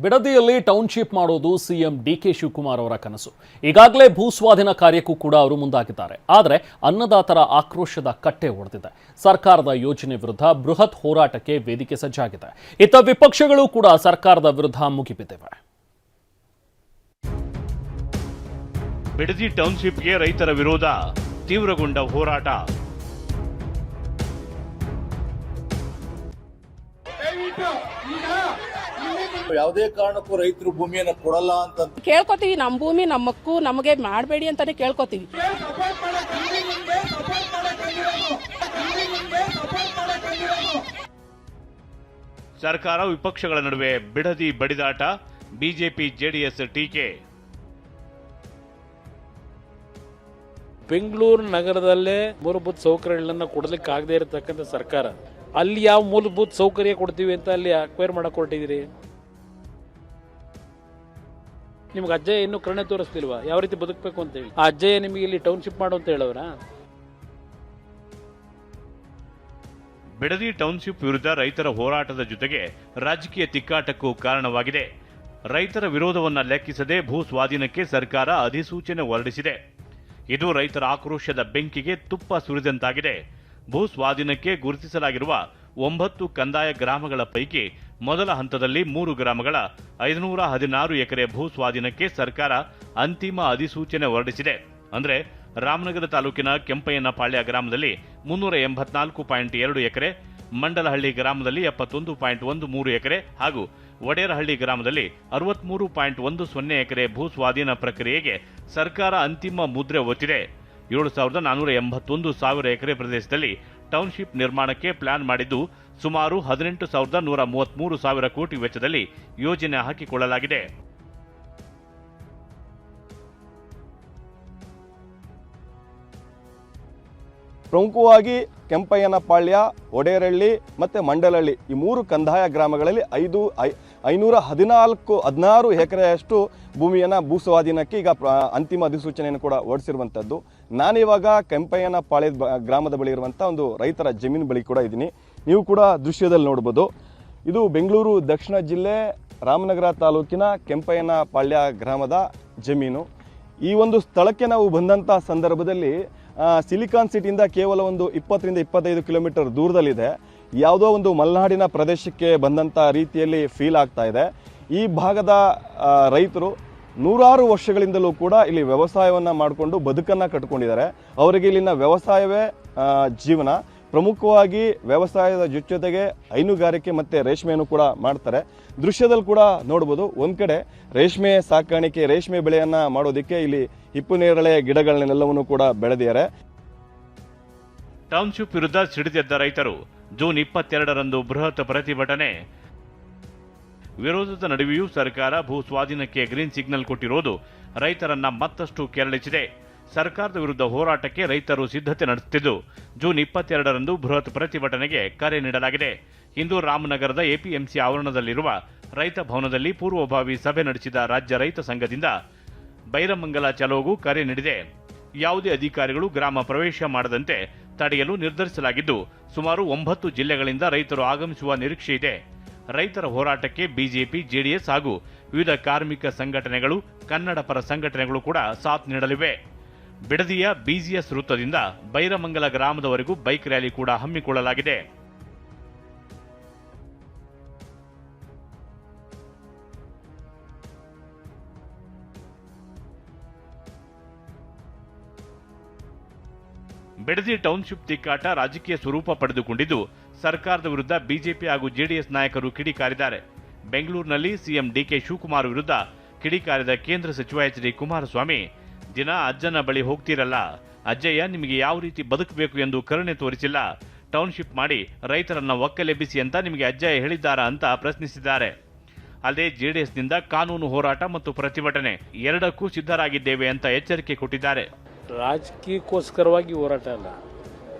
ಬಿಡದಿಯಲ್ಲಿ township ಮಾಡೋದು CM DK Shivakumar ಅವರ ಕನಸು. ಈಗಾಗಲೇ ಭೂಸ್ವಾಧೀನ ಕಾರ್ಯಕ್ಕೂ ಕೂಡ ಅವರು ಮುಂದಾಗಿದ್ದಾರೆ. ಆದರೆ ಅನ್ನದಾತರ ಆಕ್ರೋಶದ ಕಟ್ಟೆ ಒಡೆದಿದೆ. ಸರ್ಕಾರದ ಯೋಜನೆ ವಿರುದ್ಧ ಬೃಹತ್ ಹೋರಾಟಕ್ಕೆ ವೇದಿಕೆ ಸಜ್ಜಾಗಿದೆ. ಇತ್ತ ವಿಪಕ್ಷಗಳು ಕೂಡ ಸರ್ಕಾರದ ವಿರುದ್ಧ ಮುಗಿಬಿದ್ದಿವೆ. ಬಿಡದಿ ಟೌನ್ಶಿಪ್ಗೆ ರೈತರ ವಿರೋಧ, ತೀವ್ರಗೊಂಡ ಹೋರಾಟ. ಯಾವುದೇ ಕಾರಣಕ್ಕೂ ರೈತರು ಭೂಮಿಯನ್ನು ಕೊಡಲ್ಲ ಅಂತ ಕೇಳ್ಕೊತೀವಿ. ನಮ್ಮ ಭೂಮಿ ನಮ್ಮಕ್ಕೂ ನಮಗೆ ಮಾಡಬೇಡಿ ಅಂತಾನೆ ಕೇಳ್ಕೊತೀವಿ. ಸರ್ಕಾರ ವಿಪಕ್ಷಗಳ ನಡುವೆ ಬಿಡದಿ ಬಡಿದಾಟ, ಬಿಜೆಪಿ ಜೆಡಿಎಸ್ ಟೀಕೆ. ಬೆಂಗಳೂರು ನಗರದಲ್ಲೇ ಮೂಲಭೂತ ಸೌಕರ್ಯಗಳನ್ನು ಕೊಡಲಿಕ್ಕೆ ಆಗದೆ ಇರತಕ್ಕಂಥ ಸರ್ಕಾರ ಅಲ್ಲಿ ಯಾವ ಮೂಲಭೂತ ಸೌಕರ್ಯ ಕೊಡ್ತೀವಿ ಅಂತ ಅಲ್ಲಿ ಅಕ್ವೈರ್ ಮಾಡಕ್ ಹೊರಟಿದ್ದೀರಿ? ನಿಮ್ಗೆ ಅಜ್ಜಯ್ಯ ಇನ್ನೂ ಕರುಣೆ ತೋರಿಸ್ತಿಲ್ವಾ ಯಾವ ರೀತಿ ಬದುಕಬೇಕು ಅಂತ ಹೇಳಿ? ಆ ಅಜ್ಜಯ್ಯ ನಿಮಗೆ ಇಲ್ಲಿ ಟೌನ್ಶಿಪ್ ಮಾಡು ಅಂತ ಹೇಳೋರ? ಬಿಡದಿ ಟೌನ್ಶಿಪ್ ವಿರುದ್ಧ ರೈತರ ಹೋರಾಟದ ಜೊತೆಗೆ ರಾಜಕೀಯ ತಿಕ್ಕಾಟಕ್ಕೂ ಕಾರಣವಾಗಿದೆ. ರೈತರ ವಿರೋಧವನ್ನ ಲೆಕ್ಕಿಸದೆ ಭೂ ಸ್ವಾಧೀನಕ್ಕೆ ಸರ್ಕಾರ ಅಧಿಸೂಚನೆ ಹೊರಡಿಸಿದೆ. ಇದು ರೈತರ ಆಕ್ರೋಶದ ಬೆಂಕಿಗೆ ತುಪ್ಪ ಸುರಿದಂತಾಗಿದೆ. ಭೂ ಸ್ವಾಧೀನಕ್ಕೆ ಗುರುತಿಸಲಾಗಿರುವ 9 ಕಂದಾಯ ಗ್ರಾಮಗಳ ಪೈಕಿ ಮೊದಲ ಹಂತದಲ್ಲಿ 3 ಗ್ರಾಮಗಳ 516 ಎಕರೆ ಭೂ ಸ್ವಾಧೀನಕ್ಕೆ ಸರ್ಕಾರ ಅಂತಿಮ ಅಧಿಸೂಚನೆ ಹೊರಡಿಸಿದೆ. ಅಂದರೆ ರಾಮನಗರ ತಾಲೂಕಿನ ಕೆಂಪಯ್ಯನಪಾಳ್ಯ ಗ್ರಾಮದಲ್ಲಿ 384.2 ಎಕರೆ, ಮಂಡಲಹಳ್ಳಿ ಗ್ರಾಮದಲ್ಲಿ 71.13 ಎಕರೆ ಹಾಗೂ ವಡೇರಹಳ್ಳಿ ಗ್ರಾಮದಲ್ಲಿ 63.10 ಎಕರೆ ಭೂ ಸ್ವಾಧೀನ ಪ್ರಕ್ರಿಯೆಗೆ ಸರ್ಕಾರ ಅಂತಿಮ ಮುದ್ರೆ ಒತ್ತಿದೆ. 7,481 ಎಕರೆ ಪ್ರದೇಶದಲ್ಲಿ ಟೌನ್ಶಿಪ್ ನಿರ್ಮಾಣಕ್ಕೆ ಪ್ಲಾನ್ ಮಾಡಿದ್ದು ಸುಮಾರು 18,133 ಕೋಟಿ ವೆಚ್ಚದಲ್ಲಿ ಯೋಜನೆ ಹಾಕಿಕೊಳ್ಳಲಾಗಿದೆ. ಪ್ರಮುಖವಾಗಿ ಕೆಂಪಯ್ಯನಪಾಳ್ಯ, ಒಡೇರಹಳ್ಳಿ ಮತ್ತು ಮಂಡಲಹಳ್ಳಿ ಈ 3 ಕಂದಾಯ ಗ್ರಾಮಗಳಲ್ಲಿ 516 ಎಕರೆಯಷ್ಟು ಭೂಮಿಯನ್ನು ಭೂಸ್ವಾಧೀನಕ್ಕೆ ಈಗ ಅಂತಿಮ ಅಧಿಸೂಚನೆಯನ್ನು ಕೂಡ ಹೊರಡಿಸಿರುವಂಥದ್ದು. ನಾನಿವಾಗ ಕೆಂಪಯ್ಯನಪಾಳ್ಯದ ಗ್ರಾಮದ ಬಳಿ ಇರುವಂಥ ಒಂದು ರೈತರ ಜಮೀನು ಬಳಿ ಕೂಡ ಇದ್ದೀನಿ. ನೀವು ಕೂಡ ದೃಶ್ಯದಲ್ಲಿ ನೋಡ್ಬೋದು. ಇದು ಬೆಂಗಳೂರು ದಕ್ಷಿಣ ಜಿಲ್ಲೆ ರಾಮನಗರ ತಾಲೂಕಿನ ಕೆಂಪಯ್ಯನಪಾಳ್ಯ ಗ್ರಾಮದ ಜಮೀನು. ಈ ಒಂದು ಸ್ಥಳಕ್ಕೆ ನಾವು ಬಂದಂಥ ಸಂದರ್ಭದಲ್ಲಿ ಸಿಲಿಕಾನ್ ಸಿಟಿಯಿಂದ ಕೇವಲ ಒಂದು 20-25 ಕಿಲೋಮೀಟರ್ ದೂರದಲ್ಲಿದೆ. ಯಾವುದೋ ಒಂದು ಮಲೆನಾಡಿನ ಪ್ರದೇಶಕ್ಕೆ ಬಂದಂಥ ರೀತಿಯಲ್ಲಿ ಫೀಲ್ ಆಗ್ತಾ ಇದೆ. ಈ ಭಾಗದ ರೈತರು ನೂರಾರು ವರ್ಷಗಳಿಂದಲೂ ಕೂಡ ಇಲ್ಲಿ ವ್ಯವಸಾಯವನ್ನು ಮಾಡಿಕೊಂಡು ಬದುಕನ್ನು ಕಟ್ಕೊಂಡಿದ್ದಾರೆ. ಅವರಿಗೆ ಇಲ್ಲಿನ ವ್ಯವಸಾಯವೇ ಜೀವನ. ಪ್ರಮುಖವಾಗಿ ವ್ಯವಸಾಯದ ಜೊತೆಗೆ ಹೈನುಗಾರಿಕೆ ಮತ್ತು ರೇಷ್ಮೆಯನ್ನು ಕೂಡ ಮಾಡ್ತಾರೆ. ದೃಶ್ಯದಲ್ಲಿ ಕೂಡ ನೋಡ್ಬೋದು, ಒಂದು ಕಡೆ ರೇಷ್ಮೆ ಸಾಕಾಣಿಕೆ, ರೇಷ್ಮೆ ಬೆಳೆಯನ್ನು ಮಾಡೋದಕ್ಕೆ ಇಲ್ಲಿ ಹಿಪ್ಪುನೇರಳೆ ಗಿಡಗಳನ್ನೆಲ್ಲವನ್ನೂ ಕೂಡ ಬೆಳೆದಿದ್ದಾರೆ. ಟೌನ್ಶಿಪ್ ವಿರುದ್ಧ ಸಿಡಿದೆದ್ದ ರೈತರು ಜೂನ್ 22ರಂದು ಬೃಹತ್ ಪ್ರತಿಭಟನೆ. ವಿರೋಧದ ನಡುವೆಯೂ ಸರ್ಕಾರ ಭೂ ಸ್ವಾಧೀನಕ್ಕೆ ಗ್ರೀನ್ ಸಿಗ್ನಲ್ ಕೊಟ್ಟಿರೋದು ರೈತರನ್ನ ಮತ್ತಷ್ಟು ಕೆರಳಿಸಿದೆ. ಸರ್ಕಾರದ ವಿರುದ್ಧ ಹೋರಾಟಕ್ಕೆ ರೈತರು ಸಿದ್ಧತೆ ನಡೆಸುತ್ತಿದ್ದು ಜೂನ್ 22ರಂದು ಬೃಹತ್ ಪ್ರತಿಭಟನೆಗೆ ಕರೆ ನೀಡಲಾಗಿದೆ. ಇಂದು ರಾಮನಗರದ ಎಪಿಎಂಸಿ ಆವರಣದಲ್ಲಿರುವ ರೈತ ಭವನದಲ್ಲಿ ಪೂರ್ವಭಾವಿ ಸಭೆ ನಡೆಸಿದ ರಾಜ್ಯ ರೈತ ಸಂಘದಿಂದ ಬೈರಮಂಗಲ ಚಲೋಗೂ ಕರೆ ನೀಡಿದೆ. ಯಾವುದೇ ಅಧಿಕಾರಿಗಳು ಗ್ರಾಮ ಪ್ರವೇಶ ಮಾಡದಂತೆ ತಡೆಯಲು ನಿರ್ಧರಿಸಲಾಗಿದ್ದು ಸುಮಾರು 9 ಜಿಲ್ಲೆಗಳಿಂದ ರೈತರು ಆಗಮಿಸುವ ನಿರೀಕ್ಷೆ ಇದೆ. ರೈತರ ಹೋರಾಟಕ್ಕೆ ಬಿಜೆಪಿ, ಜೆಡಿಎಸ್ ಹಾಗೂ ವಿವಿಧ ಕಾರ್ಮಿಕ ಸಂಘಟನೆಗಳು, ಕನ್ನಡ ಪರ ಸಂಘಟನೆಗಳು ಕೂಡ ಸಾಥ್ ನೀಡಲಿವೆ. ಬಿಡದಿಯ ಬಿಜಿಎಸ್ ವೃತ್ತದಿಂದ ಬೈರಮಂಗಲ ಗ್ರಾಮದವರೆಗೂ ಬೈಕ್ ರ್ಯಾಲಿ ಕೂಡ ಹಮ್ಮಿಕೊಳ್ಳಲಾಗಿದೆ. ಬಿಡದಿ ಟೌನ್ಶಿಪ್ ತಿಕ್ಕಾಟ ರಾಜಕೀಯ ಸ್ವರೂಪ ಪಡೆದುಕೊಂಡಿದ್ದು ಸರ್ಕಾರದ ವಿರುದ್ಧ ಬಿಜೆಪಿ ಹಾಗೂ ಜೆಡಿಎಸ್ ನಾಯಕರು ಕಿಡಿಕಾರಿದ್ದಾರೆ. ಬೆಂಗಳೂರಿನಲ್ಲಿ ಸಿಎಂ ಡಿಕೆ ಶಿವಕುಮಾರ್ ವಿರುದ್ಧ ಕಿಡಿಕಾರಿದ ಕೇಂದ್ರ ಸಚಿವ ಎಚ್.ಡಿ. ಕುಮಾರಸ್ವಾಮಿ, ದಿನ ಅಜ್ಜನ ಬಳಿ ಹೋಗ್ತಿರಲ್ಲ, ಅಜ್ಜಯ್ಯ ನಿಮಗೆ ಯಾವ ರೀತಿ ಬದುಕಬೇಕು ಎಂದು ಕರುಣೆ ತೋರಿಸಿಲ್ಲ, ಟೌನ್ಶಿಪ್ ಮಾಡಿ ರೈತರನ್ನ ಒಕ್ಕಲೆಬ್ಬಿಸಿ ಅಂತ ನಿಮಗೆ ಅಜ್ಜಯ್ಯ ಹೇಳಿದ್ದಾರಾ ಅಂತ ಪ್ರಶ್ನಿಸಿದ್ದಾರೆ. ಅಲ್ಲದೆ ಜೆಡಿಎಸ್ನಿಂದ ಕಾನೂನು ಹೋರಾಟ ಮತ್ತು ಪ್ರತಿಭಟನೆ ಎರಡಕ್ಕೂ ಸಿದ್ಧರಾಗಿದ್ದೇವೆ ಅಂತ ಎಚ್ಚರಿಕೆ ಕೊಟ್ಟಿದ್ದಾರೆ. ರಾಜಕೀಯಕ್ಕೋಸ್ಕರವಾಗಿ ಹೋರಾಟ ಅಲ್ಲ.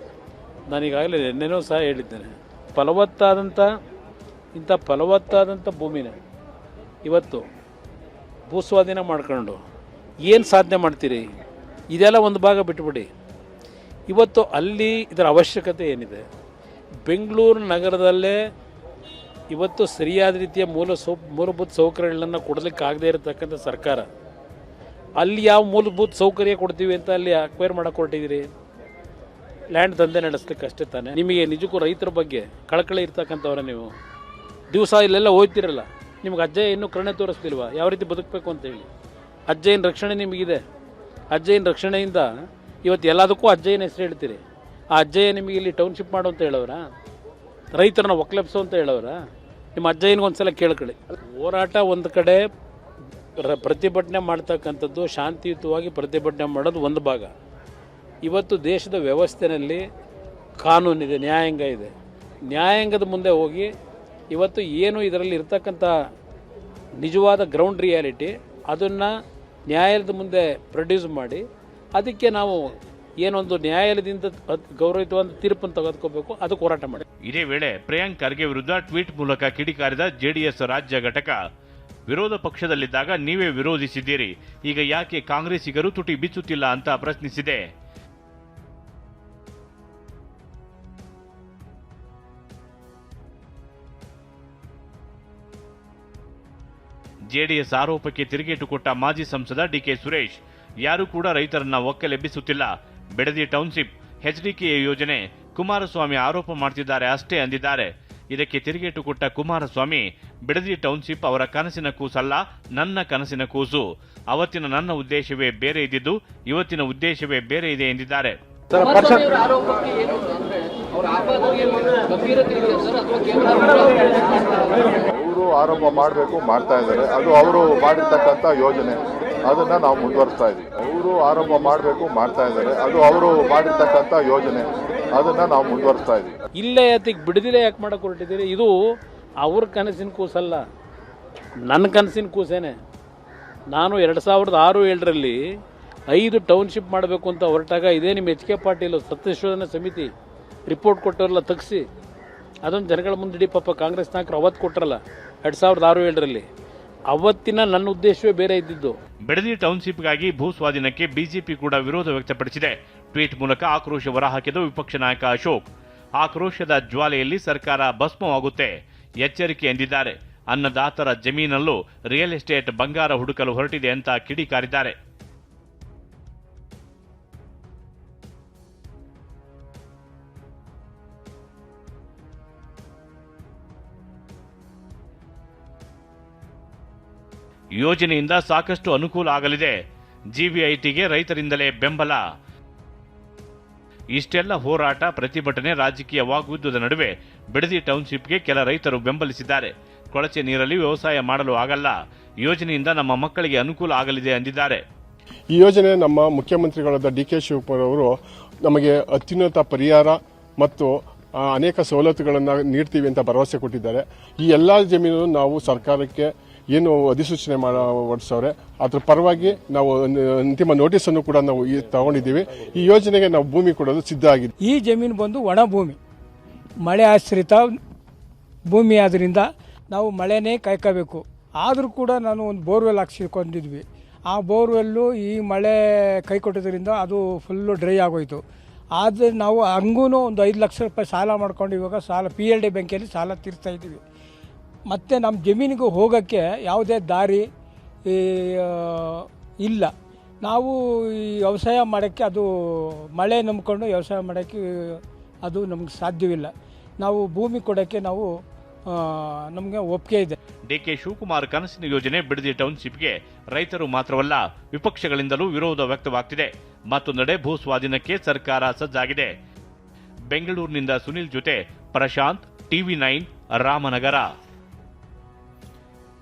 ನಾನೀಗಾಗಲೇ ನಿನ್ನೆನೂ ಸಹ ಹೇಳಿದ್ದೇನೆ, ಫಲವತ್ತಾದಂಥ ಭೂಮಿನ ಇವತ್ತು ಭೂಸ್ವಾಧೀನ ಮಾಡ್ಕೊಂಡು ಏನು ಸಾಧನೆ ಮಾಡ್ತೀರಿ? ಇದೆಲ್ಲ ಒಂದು ಭಾಗ ಬಿಟ್ಟುಬಿಡಿ. ಇವತ್ತು ಅಲ್ಲಿ ಇದರ ಅವಶ್ಯಕತೆ ಏನಿದೆ? ಬೆಂಗಳೂರು ನಗರದಲ್ಲೇ ಇವತ್ತು ಸರಿಯಾದ ರೀತಿಯ ಮೂಲಭೂತ ಸೌಕರ್ಯಗಳನ್ನು ಕೊಡಲಿಕ್ಕಾಗದೇ ಇರತಕ್ಕಂಥ ಸರ್ಕಾರ ಅಲ್ಲಿ ಯಾವ ಮೂಲಭೂತ ಸೌಕರ್ಯ ಕೊಡ್ತೀವಿ ಅಂತ ಅಲ್ಲಿ ಅಕ್ವೈರ್ ಮಾಡಕ್ಕೆ ಹೊರಟಿದ್ದೀರಿ? ಲ್ಯಾಂಡ್ ದಂಧೆ ನಡೆಸ್ಲಿಕ್ಕೆ ಅಷ್ಟೇ ತಾನೆ. ನಿಮಗೆ ನಿಜಕ್ಕೂ ರೈತರ ಬಗ್ಗೆ ಕಳಕಳಿ ಇರ್ತಕ್ಕಂಥವ್ರ ನೀವು ದಿವಸ ಇಲ್ಲೆಲ್ಲ ಹೋಗ್ತಿರಲ್ಲ, ನಿಮ್ಗೆ ಅಜ್ಜಯ್ಯ ಇನ್ನೂ ಕರುಣೆ ತೋರಿಸ್ತಿಲ್ವಾ ಯಾವ ರೀತಿ ಬದುಕಬೇಕು ಅಂತೇಳಿ? ಅಜ್ಜಯ್ಯನ ರಕ್ಷಣೆ ನಿಮಗಿದೆ. ಅಜ್ಜಯ್ಯನ ರಕ್ಷಣೆಯಿಂದ ಇವತ್ತು ಎಲ್ಲದಕ್ಕೂ ಅಜ್ಜಯ್ಯನ ಹೆಸರು ಹೇಳ್ತೀರಿ. ಆ ಅಜ್ಜಯ್ಯ ನಿಮಗೆ ಇಲ್ಲಿ ಟೌನ್ಶಿಪ್ ಮಾಡು ಅಂತ ಹೇಳೋರ, ರೈತರನ್ನ ಒಕ್ಲೆಪ್ಸು ಅಂತ ಹೇಳೋರ? ನಿಮ್ಮ ಅಜ್ಜಯ್ಯನಿಗೊಂದ್ಸಲ ಕೇಳ್ಕೊಳ್ಳಿ. ಹೋರಾಟ ಒಂದು ಕಡೆ ಪ್ರತಿಭಟನೆ ಮಾಡ್ತಕ್ಕಂಥದ್ದು, ಶಾಂತಿಯುತವಾಗಿ ಪ್ರತಿಭಟನೆ ಮಾಡೋದು ಒಂದು ಭಾಗ. ಇವತ್ತು ದೇಶದ ವ್ಯವಸ್ಥೆಯಲ್ಲಿ ಕಾನೂನಿದೆ, ನ್ಯಾಯಾಂಗ ಇದೆ. ನ್ಯಾಯಾಂಗದ ಮುಂದೆ ಹೋಗಿ ಇವತ್ತು ಏನು ಇದರಲ್ಲಿ ಇರ್ತಕ್ಕಂಥ ನಿಜವಾದ ಗ್ರೌಂಡ್ ರಿಯಾಲಿಟಿ ಅದನ್ನು ನ್ಯಾಯಾಲಯದ ಮುಂದೆ ಪ್ರೊಡ್ಯೂಸ್ ಮಾಡಿ ಅದಕ್ಕೆ ನಾವು ಏನೊಂದು ನ್ಯಾಯಾಲಯದಿಂದ ಗೌರವಿತವಾದ ತೀರ್ಪನ್ನು ತೆಗೆದುಕೋಬೇಕು, ಅದಕ್ಕೆ ಹೋರಾಟ ಮಾಡಿ. ಇದೇ ವೇಳೆ ಪ್ರಿಯಾಂಕ್ ಖರ್ಗೆ ವಿರುದ್ಧ ಟ್ವೀಟ್ ಮೂಲಕ ಕಿಡಿಕಾರಿದ ಜೆಡಿಎಸ್ ರಾಜ್ಯ ಘಟಕ, ವಿರೋಧ ಪಕ್ಷದಲ್ಲಿದ್ದಾಗ ನೀವೇ ವಿರೋಧಿಸಿದ್ದೀರಿ, ಈಗ ಯಾಕೆ ಕಾಂಗ್ರೆಸ್ಸಿಗರು ತುಟಿ ಬಿಚ್ಚುತ್ತಿಲ್ಲ ಅಂತ ಪ್ರಶ್ನಿಸಿದೆ. ಜೆಡಿಎಸ್ ಆರೋಪಕ್ಕೆ ತಿರುಗೇಟು ಕೊಟ್ಟ ಮಾಜಿ ಸಂಸದ ಡಿಕೆ ಸುರೇಶ್, ಯಾರೂ ಕೂಡ ರೈತರನ್ನ ಒಕ್ಕಲೆಬ್ಬಿಸುತ್ತಿಲ್ಲ, ಬಿಡದಿ ಟೌನ್ಶಿಪ್ ಎಚ್ಡಿಕೆ ಯೋಜನೆ ಕುಮಾರಸ್ವಾಮಿ ಆರೋಪ ಮಾಡ್ತಿದ್ದಾರೆ ಅಷ್ಟೇ ಅಂದಿದ್ದಾರೆ. ಇದಕ್ಕೆ ತಿರುಗೇಟು ಕೊಟ್ಟ ಕುಮಾರಸ್ವಾಮಿ, ಬಿಡದಿ ಟೌನ್ಶಿಪ್ ಅವರ ಕನಸಿನ ಕೂಸಲ್ಲ, ನನ್ನ ಕನಸಿನ ಕೂಸು. ಅವತ್ತಿನ ನನ್ನ ಉದ್ದೇಶವೇ ಬೇರೆ ಇದ್ದಿದ್ದು, ಇವತ್ತಿನ ಉದ್ದೇಶವೇ ಬೇರೆ ಇದೆ ಎಂದಿದ್ದಾರೆ. ಅವರು ಆರೋಪ ಮಾಡಬೇಕು, ಮಾಡ್ತಾ ಇದ್ದಾರೆ. ಅದು ಅವರು ಮಾಡಿರ್ತಕ್ಕಂಥ ಯೋಜನೆ, ಅದನ್ನ ನಾವು ಮುಂದುವರಿಸ್ತಾ ಇದ್ದೀವಿ. ಅವರು ಆರೋಪ ಮಾಡಬೇಕು, ಮಾಡ್ತಾ ಇದ್ದಾರೆ. ಅದು ಅವರು ಮಾಡಿರ್ತಕ್ಕಂಥ ಯೋಜನೆ, ಅದನ್ನ ನಾವು ಮುಂದುವರಿಸ್ತಾ ಇದ್ದೀವಿ. ಇಲ್ಲೇ ಅದಕ್ಕೆ ಬಿಡದಿಲ್ಲೇ ಯಾಕೆ ಮಾಡಕ್ಕೆ ಹೊರಟಿದ್ದೀರಿ? ಇದು ಅವ್ರ ಕನಸಿನ ಕೂಸಲ್ಲ, ನನ್ನ ಕನಸಿನ ಕೂಸೇನೆ. ನಾನು 2006-7ರಲ್ಲಿ 5 ಟೌನ್ಶಿಪ್ ಮಾಡಬೇಕು ಅಂತ ಹೊರಟಾಗ ಇದೇ ನಿಮ್ಮ HK ಪಾಟೀಲ್ ಸತ್ಯಶೋಧನಾ ಸಮಿತಿ ರಿಪೋರ್ಟ್ ಕೊಟ್ಟವರಲ್ಲ ತೆಗೆಸಿ, ಅದೊಂದು ಜನಗಳ ಮುಂದಿಡಿ. ಪಾಪ ಕಾಂಗ್ರೆಸ್ ನಾಯಕರು ಅವತ್ತು ಕೊಟ್ಟರಲ್ಲ 2006-7ರಲ್ಲಿ. ಅವತ್ತಿನ ನನ್ನ ಉದ್ದೇಶವೇ ಬೇರೆ ಇದ್ದಿದ್ದು. ಬಿಡದಿ ಟೌನ್ಶಿಪ್ಗಾಗಿ ಭೂ ಸ್ವಾಧೀನಕ್ಕೆ ಬಿಜೆಪಿ ಕೂಡ ವಿರೋಧ ವ್ಯಕ್ತಪಡಿಸಿದೆ. ಟ್ವೀಟ್ ಮೂಲಕ ಆಕ್ರೋಶ ಹೊರಹಾಕಿದ ವಿಪಕ್ಷ ನಾಯಕ ಅಶೋಕ್, ಆಕ್ರೋಶದ ಜ್ವಾಲೆಯಲ್ಲಿ ಸರ್ಕಾರ ಭಸ್ಮವಾಗುತ್ತೆ, ಎಚ್ಚರಿಕೆ ಎಂದಿದ್ದಾರೆ. ಅನ್ನದಾತರ ಜಮೀನಲ್ಲೂ ರಿಯಲ್ ಎಸ್ಟೇಟ್ ಬಂಗಾರ ಹುಡುಕಲು ಹೊರಟಿದೆ ಅಂತ ಕಿಡಿಕಾರಿದ್ದಾರೆ. ಯೋಜನೆಯಿಂದ ಸಾಕಷ್ಟು ಅನುಕೂಲ ಆಗಲಿದೆ, ಜಿವಿಐಟಿಗೆ ರೈತರಿಂದಲೇ ಬೆಂಬಲ. ಇಷ್ಟೆಲ್ಲ ಹೋರಾಟ, ಪ್ರತಿಭಟನೆ, ರಾಜಕೀಯ ವಾಗ್ಯುದ್ಧದ ನಡುವೆ ಬಿಡದಿ ಟೌನ್ಶಿಪ್ಗೆ ಕೆಲ ರೈತರು ಬೆಂಬಲಿಸಿದ್ದಾರೆ. ಕೊಳಚೆ ನೀರಲ್ಲಿ ವ್ಯವಸಾಯ ಮಾಡಲು ಆಗಲ್ಲ, ಯೋಜನೆಯಿಂದ ನಮ್ಮ ಮಕ್ಕಳಿಗೆ ಅನುಕೂಲ ಆಗಲಿದೆ ಎಂದಿದ್ದಾರೆ. ಈ ಯೋಜನೆ ನಮ್ಮ ಮುಖ್ಯಮಂತ್ರಿಗಳಾದ DK ಶಿವಕುಮಾರ್ ಅವರು ನಮಗೆ ಅತ್ಯುನ್ನತ ಪರಿಹಾರ ಮತ್ತು ಅನೇಕ ಸವಲತ್ತುಗಳನ್ನು ನೀಡ್ತೀವಿ ಅಂತ ಭರವಸೆ ಕೊಟ್ಟಿದ್ದಾರೆ. ಈ ಎಲ್ಲ ಜಮೀನು ನಾವು ಸರ್ಕಾರಕ್ಕೆ ಏನು ಅಧಿಸೂಚನೆ ಹೊರಡಿಸವ್ರೆ ಅದ್ರ ಪರವಾಗಿ ನಾವು ಅಂತಿಮ ನೋಟಿಸ್ ಅನ್ನು ಕೂಡ ನಾವು ತಗೊಂಡಿದ್ದೀವಿ. ಈ ಯೋಜನೆಗೆ ನಾವು ಭೂಮಿ ಕೊಡಲು ಸಿದ್ಧ ಆಗಿದೆ. ಈ ಜಮೀನು ಬಂದು ಒಣ ಭೂಮಿ, ಮಳೆ ಆಶ್ರಿತ ಭೂಮಿ ಆದ್ರಿಂದ ನಾವು ಮಳೆನೇ ಕಾಯ್ಕೋಬೇಕು. ಆದರೂ ಕೂಡ ನಾನು ಒಂದು ಬೋರ್ವೆಲ್ ಹಾಕ್ಸಿಕೊಂಡಿದ್ವಿ. ಆ ಬೋರ್ವೆಲ್ಲು ಈ ಮಳೆ ಕೈ ಕೊಟ್ಟಿದ್ದರಿಂದ ಅದು ಫುಲ್ಲು ಡ್ರೈ ಆಗೋಯ್ತು. ಆದರೆ ನಾವು ಹಂಗೂ ಒಂದು 5 ಲಕ್ಷ ರೂಪಾಯಿ ಸಾಲ ಮಾಡ್ಕೊಂಡು ಇವಾಗ PLD ಬ್ಯಾಂಕಲ್ಲಿ ಸಾಲ ತೀರಿಸ್ತಾ ಇದ್ದೀವಿ. ಮತ್ತು ನಮ್ಮ ಜಮೀನಿಗೆ ಹೋಗೋಕ್ಕೆ ಯಾವುದೇ ದಾರಿ ಇಲ್ಲ. ನಾವು ಈ ವ್ಯವಸಾಯ ಮಾಡೋಕ್ಕೆ ಅದು ಮಳೆ ನಂಬ್ಕೊಂಡು ವ್ಯವಸಾಯ ಮಾಡೋಕ್ಕೆ ಅದು ನಮ್ಗೆ ಸಾಧ್ಯವಿಲ್ಲ. ನಾವು ಭೂಮಿ ಕೊಡೋಕ್ಕೆ ನಾವು ನಮಗೆ ಒಪ್ಪಿಗೆ ಇದೆ. DK ಶಿವಕುಮಾರ್ ಕನಸಿನ ಯೋಜನೆ ಬಿಡದಿ ಟೌನ್ಶಿಪ್ಗೆ ರೈತರು ಮಾತ್ರವಲ್ಲ, ವಿಪಕ್ಷಗಳಿಂದಲೂ ವಿರೋಧ ವ್ಯಕ್ತವಾಗ್ತಿದೆ. ಮತ್ತೊಂದೆಡೆ ಭೂ ಸ್ವಾಧೀನಕ್ಕೆ ಸರ್ಕಾರ ಸಜ್ಜಾಗಿದೆ. ಬೆಂಗಳೂರಿನಿಂದ ಸುನಿಲ್ ಜೊತೆ ಪ್ರಶಾಂತ್, TV9 ರಾಮನಗರ.